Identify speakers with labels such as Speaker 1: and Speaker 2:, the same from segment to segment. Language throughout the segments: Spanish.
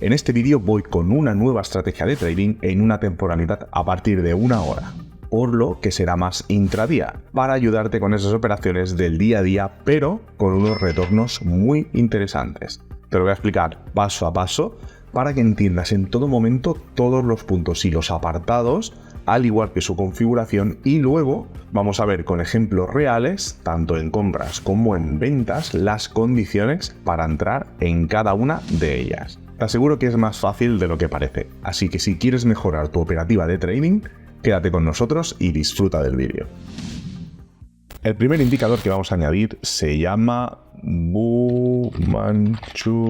Speaker 1: En este vídeo voy con una nueva estrategia de trading en una temporalidad a partir de 1 hora, por lo que será más intradía, para ayudarte con esas operaciones del día a día, pero con unos retornos muy interesantes. Te lo voy a explicar paso a paso para que entiendas en todo momento todos los puntos y los apartados, al igual que su configuración, y luego vamos a ver con ejemplos reales, tanto en compras como en ventas, las condiciones para entrar en cada una de ellas. Te aseguro que es más fácil de lo que parece, así que si quieres mejorar tu operativa de trading, quédate con nosotros y disfruta del vídeo. El primer indicador que vamos a añadir se llama Fu-Manchu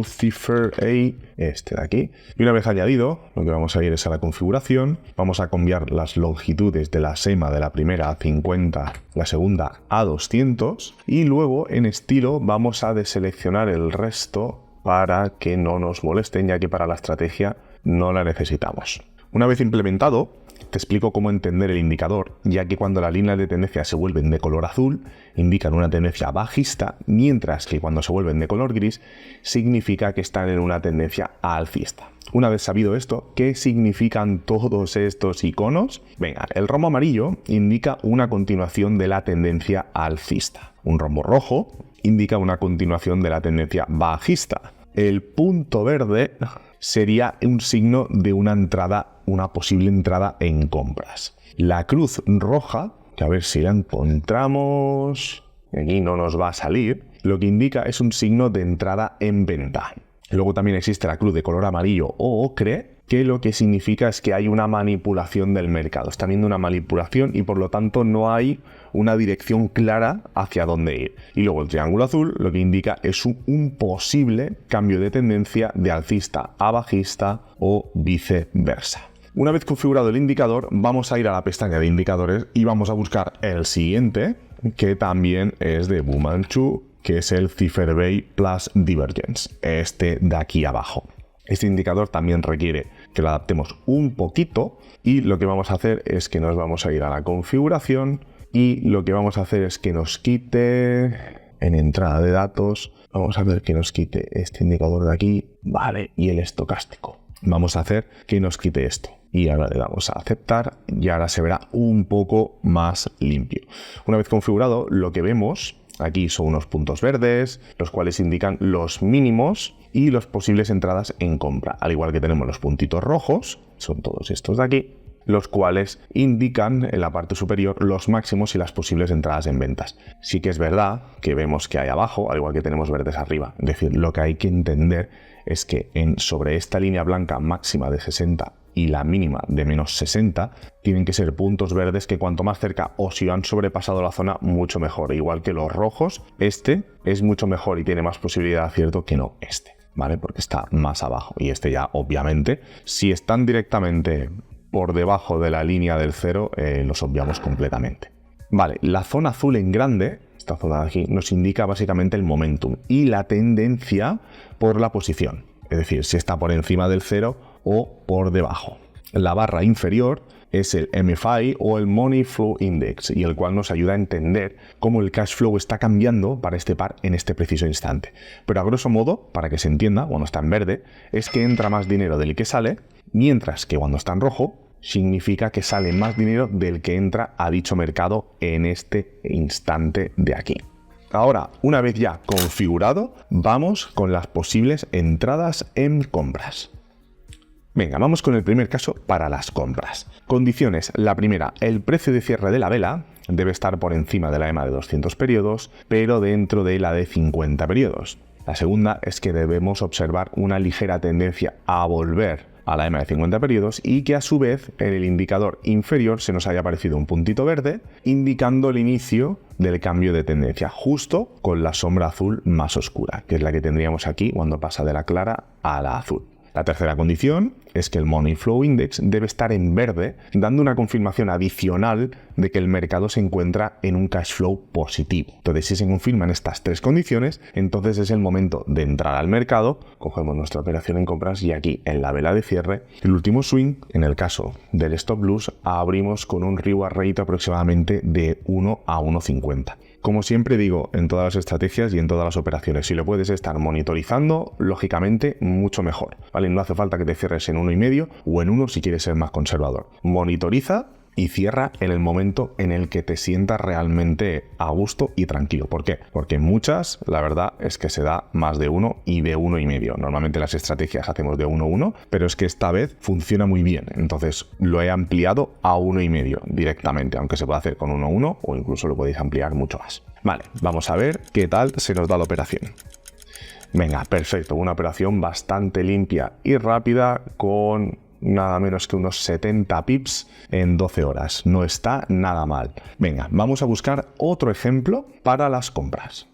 Speaker 1: Cipher A, este de aquí. Y una vez añadido, lo que vamos a ir es a la configuración. Vamos a cambiar las longitudes de la SEMA de la primera a 50, la segunda a 200. Y luego en estilo vamos a deseleccionar el resto para que no nos molesten, ya que para la estrategia no la necesitamos. Una vez implementado, te explico cómo entender el indicador, ya que cuando las líneas de tendencia se vuelven de color azul, indican una tendencia bajista, mientras que cuando se vuelven de color gris, significa que están en una tendencia alcista. Una vez sabido esto, ¿qué significan todos estos iconos? Venga, el rombo amarillo indica una continuación de la tendencia alcista. Un rombo rojo indica una continuación de la tendencia bajista. El punto verde sería un signo de una posible entrada en compras. La cruz roja, que a ver si la encontramos, aquí no nos va a salir, lo que indica es un signo de entrada en venta. Luego también existe la cruz de color amarillo o ocre, que lo que significa es que hay una manipulación del mercado. Está habiendo una manipulación y por lo tanto no hay una dirección clara hacia dónde ir. Y luego el triángulo azul lo que indica es un posible cambio de tendencia de alcista a bajista o viceversa. Una vez configurado el indicador, vamos a ir a la pestaña de indicadores y vamos a buscar el siguiente, que también es de Fu-Manchu, que es el Cipher Bay Plus Divergence, este de aquí abajo. Este indicador también requiere que lo adaptemos un poquito y lo que vamos a hacer es que nos vamos a ir a la configuración y lo que vamos a hacer es que nos quite en entrada de datos, vamos a ver que nos quite este indicador de aquí, vale, y el estocástico. Vamos a hacer que nos quite esto. Y ahora le damos a aceptar y ahora se verá un poco más limpio. Una vez configurado, lo que vemos aquí son unos puntos verdes, los cuales indican los mínimos y las posibles entradas en compra. Al igual que tenemos los puntitos rojos, son todos estos de aquí, los cuales indican en la parte superior los máximos y las posibles entradas en ventas. Sí que es verdad que vemos que hay abajo, al igual que tenemos verdes arriba. Es decir, lo que hay que entender es que sobre esta línea blanca máxima de 60 y la mínima de menos 60 tienen que ser puntos verdes que cuanto más cerca o si han sobrepasado la zona mucho mejor. Igual que los rojos, este es mucho mejor y tiene más posibilidad de acierto que no este, ¿vale? Porque está más abajo y este ya obviamente, si están directamente por debajo de la línea del cero, los obviamos completamente. Vale, la zona azul en grande, esta zona de aquí, nos indica básicamente el momentum y la tendencia por la posición. Es decir, si está por encima del cero o por debajo. La barra inferior es el MFI o el Money Flow Index y el cual nos ayuda a entender cómo el cash flow está cambiando para este par en este preciso instante. Pero a grosso modo, para que se entienda, cuando está en verde, es que entra más dinero del que sale, mientras que cuando está en rojo, significa que sale más dinero del que entra a dicho mercado en este instante de aquí. Ahora, una vez ya configurado, vamos con las posibles entradas en compras. Venga, vamos con el primer caso para las compras. Condiciones. La primera, el precio de cierre de la vela debe estar por encima de la EMA de 200 periodos, pero dentro de la de 50 periodos. La segunda es que debemos observar una ligera tendencia a volver a la EMA de 50 periodos y que a su vez en el indicador inferior se nos haya aparecido un puntito verde indicando el inicio del cambio de tendencia, justo con la sombra azul más oscura, que es la que tendríamos aquí cuando pasa de la clara a la azul. La tercera condición es que el Money Flow Index debe estar en verde, dando una confirmación adicional de que el mercado se encuentra en un cash flow positivo. Entonces, si se confirman estas tres condiciones, entonces es el momento de entrar al mercado, cogemos nuestra operación en compras y aquí en la vela de cierre, el último swing, en el caso del stop loss, abrimos con un reward rate aproximadamente de 1 a 1,50. Como siempre digo, en todas las estrategias y en todas las operaciones, si lo puedes estar monitorizando, lógicamente mucho mejor, ¿vale? No hace falta que te cierres en 1,5 o en 1 si quieres ser más conservador. Monitoriza y cierra en el momento en el que te sientas realmente a gusto y tranquilo. ¿Por qué? Porque muchas, la verdad es que se da más de 1 y de 1,5. Normalmente las estrategias hacemos de 1,1, pero es que esta vez funciona muy bien. Entonces lo he ampliado a 1,5 directamente, aunque se puede hacer con 1,1 o incluso lo podéis ampliar mucho más. Vale, vamos a ver qué tal se nos da la operación. Venga, perfecto, una operación bastante limpia y rápida con nada menos que unos 70 pips en 12 horas. No está nada mal. Venga, vamos a buscar otro ejemplo para las compras.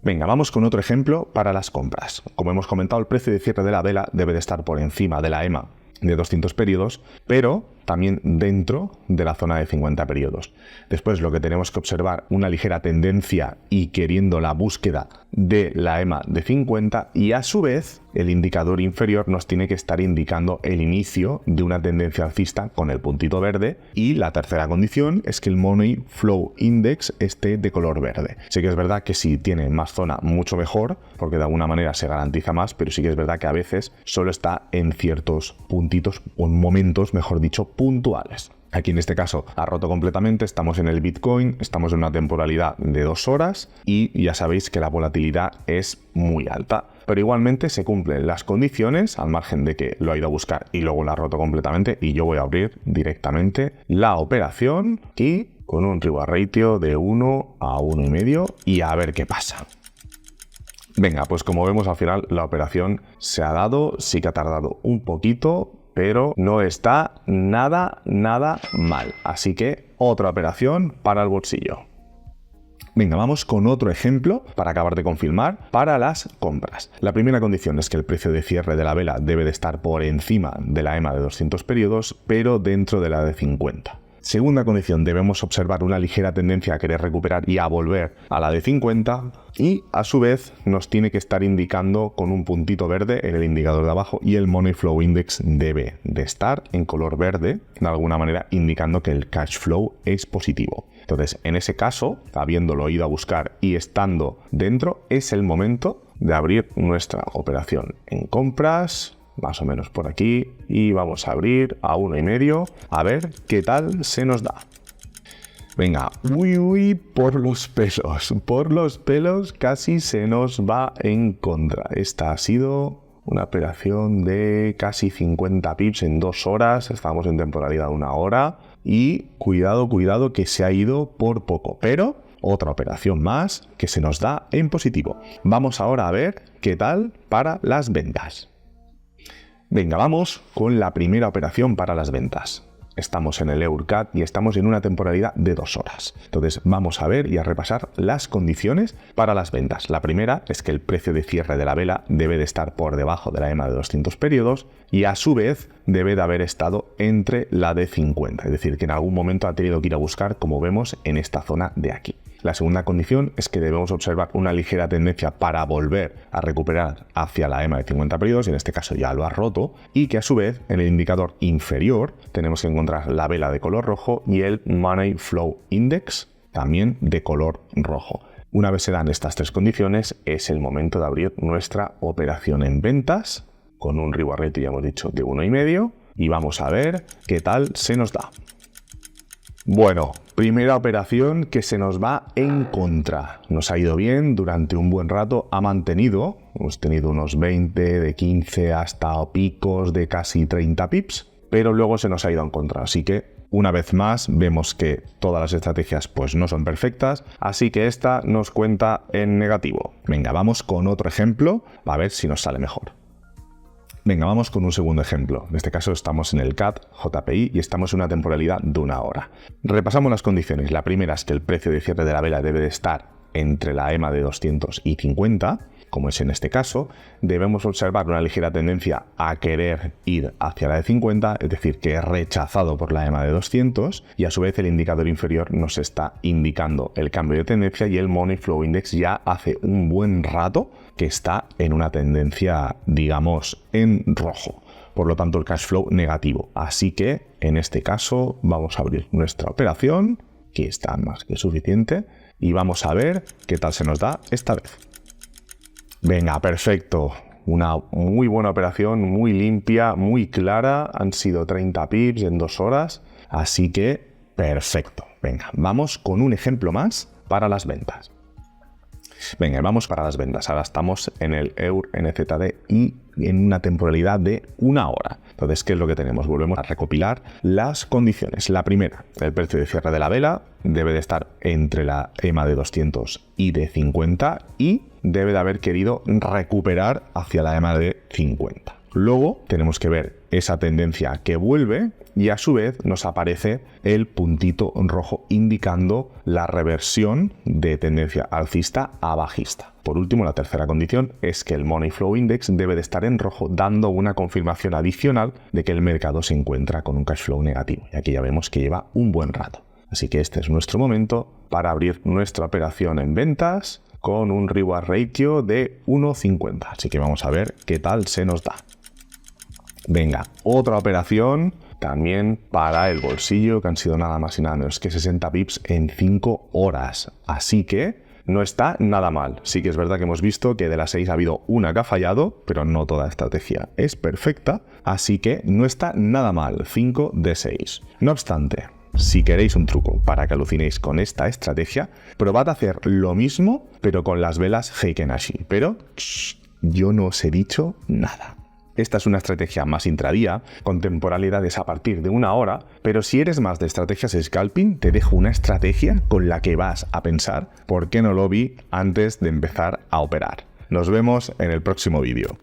Speaker 1: Venga, vamos con otro ejemplo para las compras. Como hemos comentado, el precio de cierre de la vela debe de estar por encima de la EMA de 200 periodos, pero también dentro de la zona de 50 periodos. Después lo que tenemos que observar, una ligera tendencia y queriendo la búsqueda de la EMA de 50 y a su vez el indicador inferior nos tiene que estar indicando el inicio de una tendencia alcista con el puntito verde y la tercera condición es que el Money Flow Index esté de color verde. Sí que es verdad que si tiene más zona mucho mejor porque de alguna manera se garantiza más, pero sí que es verdad que a veces solo está en ciertos puntitos o en momentos, mejor dicho, puntuales. Aquí en este caso ha roto completamente, estamos en el Bitcoin, estamos en una temporalidad de 2 horas y ya sabéis que la volatilidad es muy alta. Pero igualmente se cumplen las condiciones al margen de que lo ha ido a buscar y luego la ha roto completamente y yo voy a abrir directamente la operación y con un reward ratio de 1 a 1,5 y a ver qué pasa. Venga, pues como vemos al final la operación se ha dado, sí que ha tardado un poquito, pero no está nada mal. Así que otra operación para el bolsillo. Venga, vamos con otro ejemplo para acabar de confirmar para las compras. La primera condición es que el precio de cierre de la vela debe de estar por encima de la EMA de 200 periodos, pero dentro de la de 50. Segunda condición, debemos observar una ligera tendencia a querer recuperar y a volver a la de 50 y a su vez nos tiene que estar indicando con un puntito verde en el indicador de abajo y el Money Flow Index debe de estar en color verde, de alguna manera indicando que el cash flow es positivo. Entonces, en ese caso, habiéndolo ido a buscar y estando dentro, es el momento de abrir nuestra operación en compras, más o menos por aquí, y vamos a abrir a 1,5 a ver qué tal se nos da. Venga, uy, por los pelos casi se nos va en contra. Esta ha sido una operación de casi 50 pips en 2 horas, estamos en temporalidad de 1 hora y cuidado que se ha ido por poco, pero otra operación más que se nos da en positivo. Vamos ahora a ver qué tal para las ventas. Venga, vamos con la primera operación para las ventas. Estamos en el EURCAT y estamos en una temporalidad de 2 horas. Entonces vamos a ver y a repasar las condiciones para las ventas. La primera es que el precio de cierre de la vela debe de estar por debajo de la EMA de 200 periodos y a su vez debe de haber estado entre la de 50. Es decir, que en algún momento ha tenido que ir a buscar, como vemos en esta zona de aquí. La segunda condición es que debemos observar una ligera tendencia para volver a recuperar hacia la EMA de 50 periodos, y en este caso ya lo ha roto, y que a su vez en el indicador inferior tenemos que encontrar la vela de color rojo y el Money Flow Index también de color rojo. Una vez se dan estas 3 condiciones, es el momento de abrir nuestra operación en ventas con un reward ratio, ya hemos dicho, de 1,5 y vamos a ver qué tal se nos da. Bueno, primera operación que se nos va en contra. Nos ha ido bien durante un buen rato, ha mantenido, hemos tenido unos 20, de 15 hasta picos de casi 30 pips, pero luego se nos ha ido en contra. Así que una vez más vemos que todas las estrategias pues no son perfectas, así que esta nos cuenta en negativo. Venga, vamos con otro ejemplo, a ver si nos sale mejor. Venga, vamos con un segundo ejemplo. En este caso estamos en el CAT JPI y estamos en una temporalidad de 1 hora. Repasamos las condiciones. La primera es que el precio de cierre de la vela debe de estar entre la EMA de 200 y 50, como es en este caso. Debemos observar una ligera tendencia a querer ir hacia la de 50, es decir, que es rechazado por la EMA de 200 y a su vez el indicador inferior nos está indicando el cambio de tendencia y el Money Flow Index ya hace un buen rato que está en una tendencia, digamos, en rojo. Por lo tanto, el cash flow negativo. Así que, en este caso, vamos a abrir nuestra operación, que está más que suficiente, y vamos a ver qué tal se nos da esta vez. Venga, perfecto. Una muy buena operación, muy limpia, muy clara. Han sido 30 pips en 2 horas, así que perfecto. Venga, vamos con un ejemplo más para las ventas. Venga, vamos para las ventas. Ahora estamos en el EUR NZD y en una temporalidad de 1 hora. Entonces, ¿qué es lo que tenemos? Volvemos a recopilar las condiciones. La primera, el precio de cierre de la vela debe de estar entre la EMA de 200 y de 50 y debe de haber querido recuperar hacia la EMA de 50. Luego tenemos que ver esa tendencia que vuelve y a su vez nos aparece el puntito rojo indicando la reversión de tendencia alcista a bajista. Por último, la tercera condición es que el Money Flow Index debe de estar en rojo, dando una confirmación adicional de que el mercado se encuentra con un cash flow negativo. Y aquí ya vemos que lleva un buen rato. Así que este es nuestro momento para abrir nuestra operación en ventas con un reward ratio de 1,50. Así que vamos a ver qué tal se nos da. Venga, otra operación también para el bolsillo, que han sido nada más y nada menos que 60 pips en 5 horas. Así que no está nada mal. Sí que es verdad que hemos visto que de las 6 ha habido una que ha fallado, pero no toda estrategia es perfecta. Así que no está nada mal, 5 de 6. No obstante, si queréis un truco para que alucinéis con esta estrategia, probad a hacer lo mismo, pero con las velas Heiken Ashi. Pero yo no os he dicho nada. Esta es una estrategia más intradía, con temporalidades a partir de 1 hora, pero si eres más de estrategias scalping, te dejo una estrategia con la que vas a pensar por qué no lo vi antes de empezar a operar. Nos vemos en el próximo vídeo.